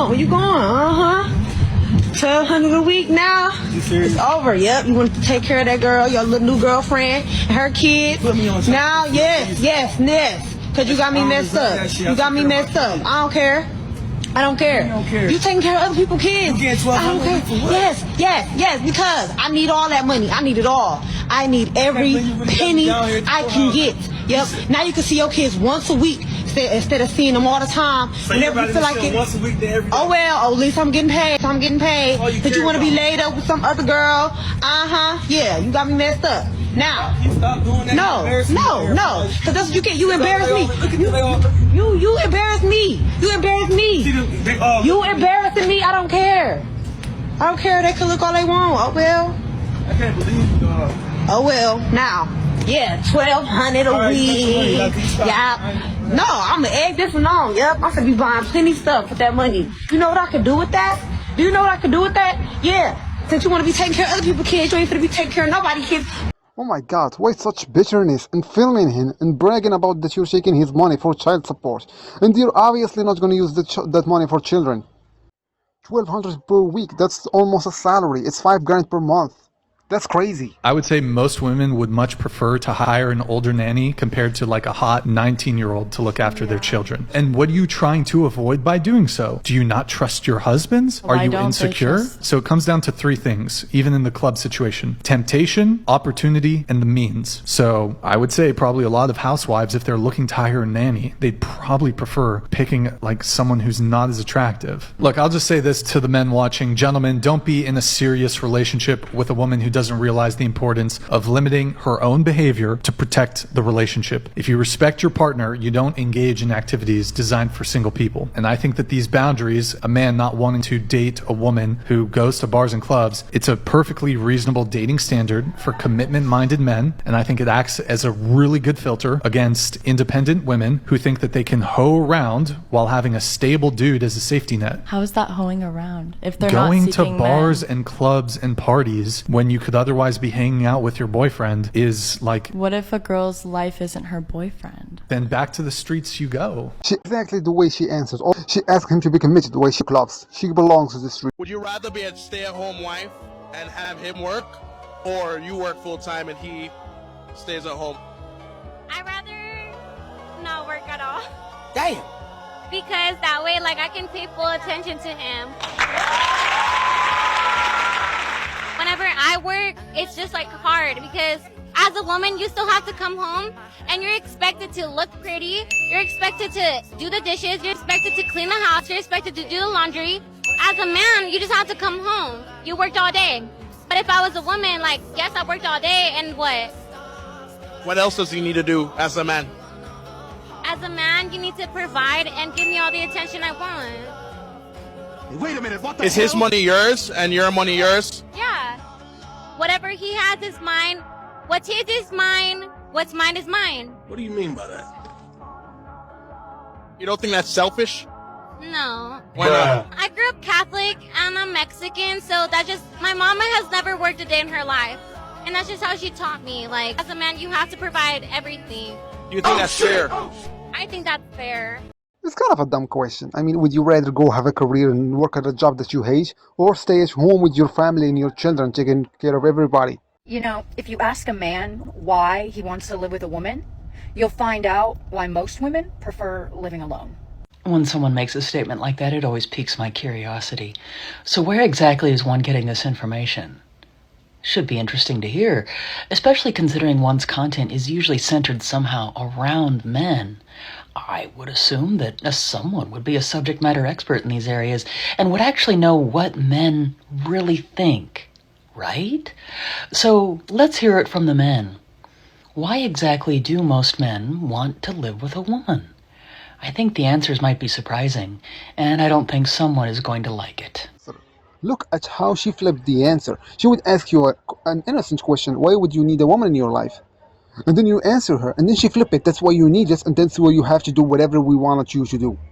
going? Where you going? 1,200 a week now. It's over. Yep. You want to take care of that girl, your little new girlfriend, and her kids. Now, yes. Cause you got me messed up. You got me messed up. I don't care. I don't care. You taking care of other people's kids. I don't care. Yes, because I need all that money. I need it all. I need every penny I can get. Yep. Now you can see your kids once a week instead of seeing them all the time. So whenever you feel like it. Once a week to every day. Oh well, at least I'm getting paid. But you want to be laid up with some other girl? Yeah, you got me messed up. Now, no. Cause that's what you get. You embarrass me. You embarrass me. You embarrassing me. I don't care. They can look all they want. Oh well. I can't believe you, dog. Oh well. Now, yeah, 1,200 a week. Yeah. No, I'm gonna egg this one on. Yep, I'm gonna be buying plenty stuff with that money. You know what I can do with that? Do you know what I can do with that? Yeah. Since you want to be taking care of other people's kids, you ain't gonna be taking care of nobody's kids. Oh my god, why such bitterness and filming him and bragging about that you're taking his money for child support, and you're obviously not going to use that money for children. 1,200 per week, that's almost a salary. It's 5 grand per month. That's crazy. I would say most women would much prefer to hire an older nanny compared to like a hot 19-year-old to look after their children. And what are you trying to avoid by doing so? Do you not trust your husbands? Are you insecure? So it comes down to 3 things, even in the club situation: temptation, opportunity, and the means. So I would say probably a lot of housewives, if they're looking to hire a nanny, they'd probably prefer picking like someone who's not as attractive. Look, I'll just say this to the men watching. Gentlemen, don't be in a serious relationship with a woman who doesn't realize the importance of limiting her own behavior to protect the relationship. If you respect your partner, you don't engage in activities designed for single people. And I think that these boundaries, a man not wanting to date a woman who goes to bars and clubs, it's a perfectly reasonable dating standard for commitment-minded men. And I think it acts as a really good filter against independent women who think that they can hoe around while having a stable dude as a safety net. How is that hoeing around if they're going not seeking to bars men? and clubs and parties when you could otherwise be hanging out with your boyfriend is like... What if a girl's life isn't her boyfriend? Then back to the streets you go. Exactly the way she answers. She asked him to be committed the way she loves. She belongs to the street. Would you rather be a stay-at-home wife and have him work, or you work full-time and he stays at home? I'd rather not work at all. Damn. Because that way, like, I can pay full attention to him. Whenever I work, it's just like hard because as a woman, you still have to come home and you're expected to look pretty. You're expected to do the dishes. You're expected to clean the house. You're expected to do the laundry. As a man, you just have to come home. You worked all day. But if I was a woman, like, yes, I worked all day, and what? What else does he need to do as a man? As a man, you need to provide and give me all the attention I want. Wait a minute, what the Is his money yours and your money yours? Yeah. Whatever he has is mine. What's his is mine. What's mine is mine. What do you mean by that? You don't think that's selfish? No. Why not? I grew up Catholic and I'm Mexican, so that just, my mama has never worked a day in her life. And that's just how she taught me. Like, as a man, you have to provide everything. Do you think that's fair? I think that's fair. It's kind of a dumb question. I mean, would you rather go have a career and work at a job that you hate, or stay at home with your family and your children, taking care of everybody? You know, if you ask a man why he wants to live with a woman, you'll find out why most women prefer living alone. When someone makes a statement like that, it always piques my curiosity. So where exactly is one getting this information? Should be interesting to hear, especially considering one's content is usually centered somehow around men. I would assume that someone would be a subject matter expert in these areas and would actually know what men really think, right? So let's hear it from the men. Why exactly do most men want to live with a woman? I think the answers might be surprising, and I don't think someone is going to like it. Look at how she flipped the answer. She would ask you an innocent question. Why would you need a woman in your life? And then you answer her, and then she flip it. That's why you need us, and that's why you have to do whatever we wanted you to do.